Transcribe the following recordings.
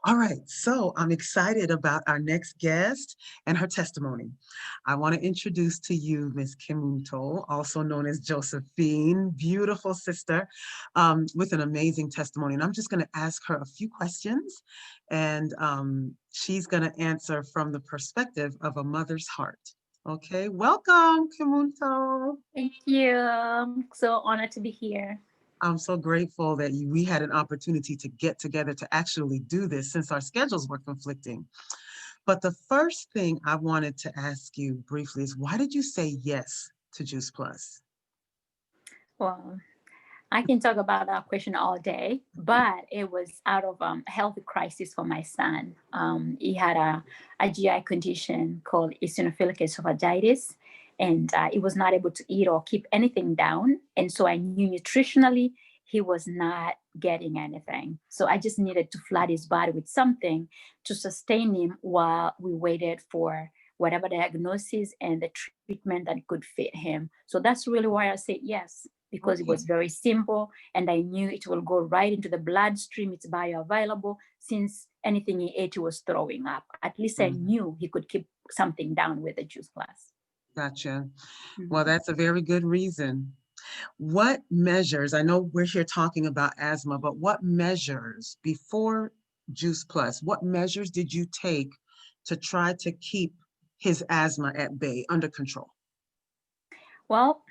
All right, so I'm excited about our next guest and her testimony. I want to introduce to you Miss Kemunto, also known as Josephine, beautiful sister with an amazing testimony. And I'm just going to ask her a few questions, and she's going to answer from the perspective of a mother's heart. Okay, welcome, Kemunto. Thank you. I'm so honored to be here. I'm so grateful that we had an opportunity to get together to actually do this since our schedules were conflicting. But the first thing I wanted to ask you briefly is why did you say yes to Juice Plus? Well, I can talk about that question all day, but it was out of a health crisis for my son. He had a GI condition called eosinophilic esophagitis, and he was not able to eat or keep anything down. And so I knew nutritionally he was not getting anything. So I just needed to flood his body with something to sustain him while we waited for whatever diagnosis and the treatment that could fit him. So that's really why I said yes, because it was Okay. very simple and I knew it will go right into the bloodstream. It's bioavailable since anything he ate he was throwing up. At least I Mhm. knew he could keep something down with the juice plus. Gotcha. Well, Mhm. that's a very good reason. What measures, I know we're here talking about asthma, but what measures before Juice Plus, what measures did you take to try to keep his asthma at bay, under control? Well,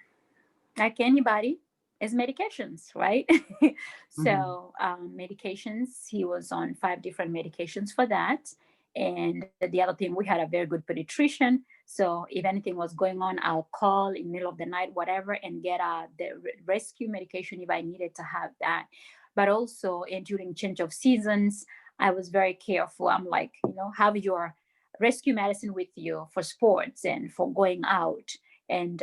like anybody, is medications, right? Mhm. So medications, he was on 5 different medications for that. And the other thing, we had a very good pediatrician. So if anything was going on, I'll call in the middle of the night, whatever, and get the rescue medication if I needed to have that. But also, and during change of seasons, I was very careful. I'm like, have your rescue medicine with you for sports and for going out. And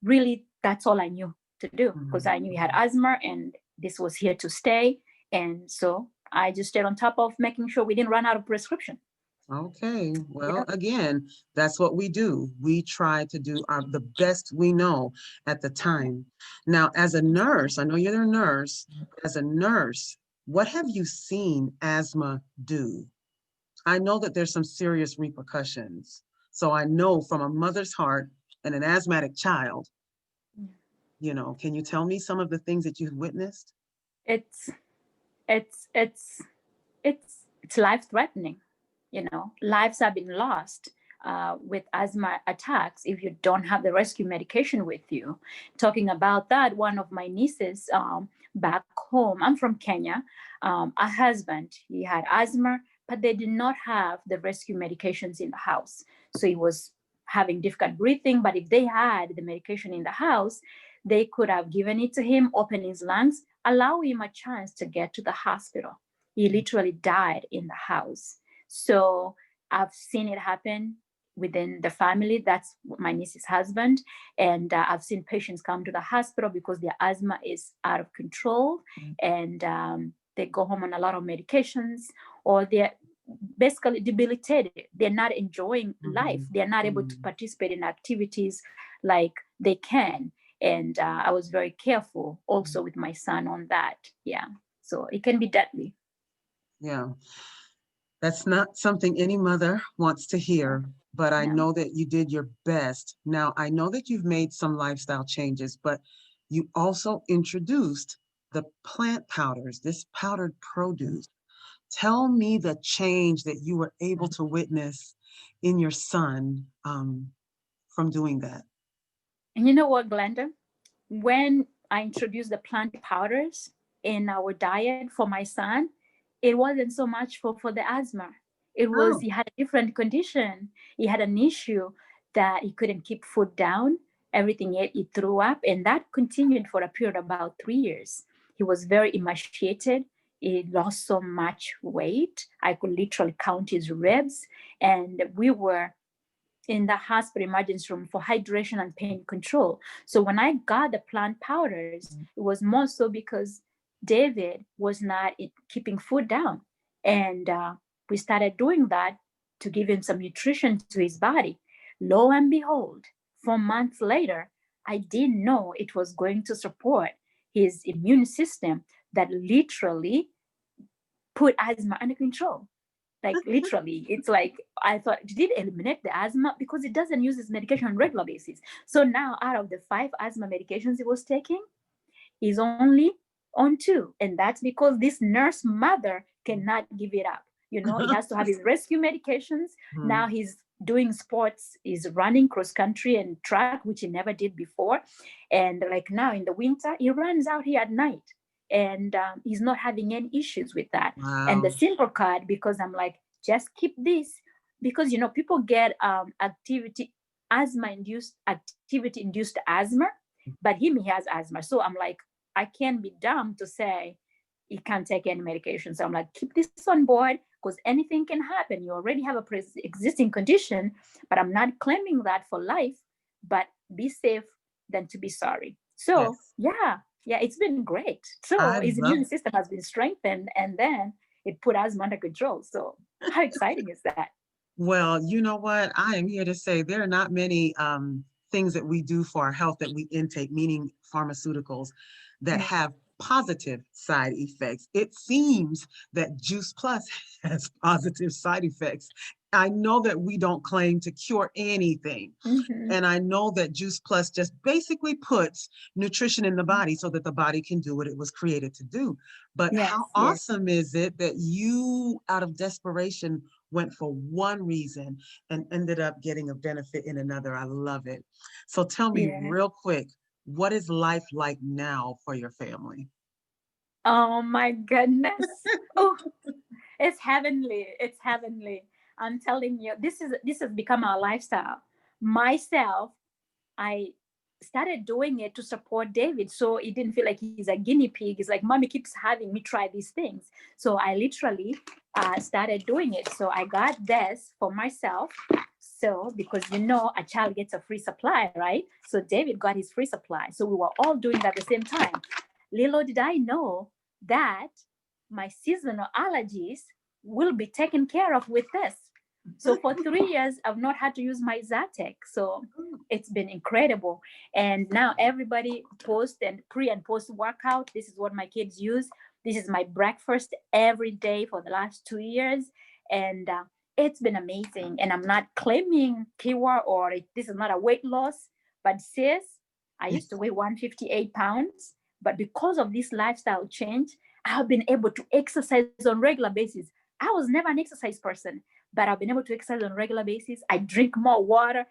really, that's all I knew to do because Mhm. I knew he had Mhm. asthma and this was here to stay. And so I just stayed on top of making sure we didn't run out of prescription. Okay, well, Yeah. again, that's what we do. We try to do the best we know at the time. Now, as a nurse, I know you're a nurse, but as a nurse, what have you seen asthma do? I know that there's some serious repercussions. So I know from a mother's heart and an asthmatic child, can you tell me some of the things that you've witnessed? It's it's it's it's life threatening. Lives have been lost with asthma attacks if you don't have the rescue medication with you. Talking about that, one of my nieces back home, I'm from Kenya, a husband, he had asthma, but they did not have the rescue medications in the house. So he was having difficult breathing, but if they had the medication in the house, they could have given it to him, open his lungs, allow him a chance to get to the hospital. He literally died in the house. So I've seen it happen within the family. That's my niece's husband. And I've seen patients come to the hospital because their asthma is out of control and they go home on a lot of medications or they're basically debilitated. They're not enjoying life. Mhm. They're not able to Mhm. participate in activities like they can. And I was very careful also with my son on that. Yeah. So it can be deadly. Yeah, that's not something any mother wants to Yeah. hear, but I Yeah. know that you did your best. Now, I know that you've made some lifestyle changes, but you also introduced the plant powders, this powdered produce. Tell me the change that you were able to witness in your son from doing that. And you know what, Glenda? When I introduced the plant powders in our diet for my son, it wasn't so much for the asthma. It was Oh. he had a different condition. He had an issue that he couldn't keep food down. Everything he ate, he threw up, and that continued for a period of about 3 years. He was very emaciated. He lost so much weight. I could literally count his ribs, and we were in the hospital emergency room for hydration and pain control. So when I got the plant powders, it was more so because David was not keeping food down. And we started doing that to give him some nutrition to his body. Lo and behold, 4 months later, I didn't know it was going to support his immune system that literally put asthma under control. Like literally, it's like I thought, did it eliminate the asthma? Because it doesn't use this medication on a regular basis. So now out of the 5 asthma medications he was taking, he's only on 2. And that's because this nurse mother cannot give it up. He has to have his rescue medications. Now he's doing sports, he's running cross country and track, which he never did before. And like now in the winter, he runs out here at night. And he's not having any issues with that. And the Wow. simple card, because I'm like, just keep this, because people get activity induced asthma, but he has asthma. So I'm like, I can't be dumb to say he can't take any medication. So I'm like, keep this on board, because anything can happen. You already have a existing condition, but I'm not claiming that for life. But be safe than to be sorry. So Yes. yeah, it's been great. So I his love. immune system has been strengthened, and then it put asthma under control. So how exciting is that? Well, you know what? I am here to say there are not many things that we do for our health that we intake, meaning pharmaceuticals, that Mm. have positive side effects. It seems that Juice Plus has positive side effects. I know that we don't claim to cure anything. Mm-hmm. And I know that Juice Plus just basically puts nutrition in the body so that the body can do what it was created to do. But Yes, how yes, awesome is it that you, out of desperation, went for one reason and ended up getting a benefit in another? I love it. So tell me yeah. real quick, what is life like now for your family? Oh my goodness. Oh, it's heavenly. It's heavenly. I'm telling you, this has become our lifestyle. Myself, I started doing it to support David, so he didn't feel like he's a guinea pig. It's like mommy keeps having me try these things, so I literally started doing it. So I got this for myself. So because a child gets a free supply, right? So David got his free supply. So we were all doing that at the same time. Little did I know that my seasonal allergies will be taken care of with this. So for 3 years, I've not had to use my Zatek. So it's been incredible. And now everybody post and pre and post workout. This is what my kids use. This is my breakfast every day for the last 2 years. And it's been amazing. And I'm not claiming Kiwa or this is not a weight loss, but sis, I used to weigh 158 pounds. But because of this lifestyle change, I've been able to exercise on regular basis. I was never an exercise person, but I've been able to exercise on a regular basis. I drink more water.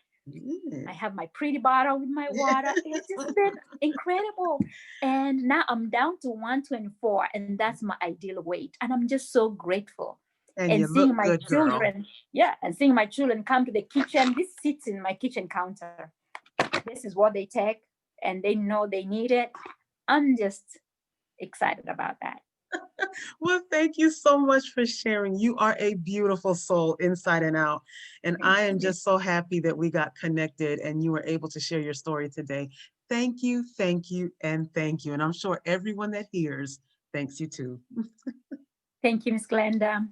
I have my pretty bottle with my water. It's just been incredible. And now I'm down to 124, and that's my ideal weight. And I'm just so grateful. And And you look seeing my good, girl. children, yeah, and seeing my children come to the kitchen. This sits in my kitchen counter. This is what they take, and they know they need it. I'm just excited about that. Well, thank you so much for sharing. You are a beautiful soul inside and out. And Thank I am you. just so happy that we got connected and you were able to share your story today. Thank you, and thank you. And I'm sure everyone that hears thanks you too. Thank you, Miss Glenda.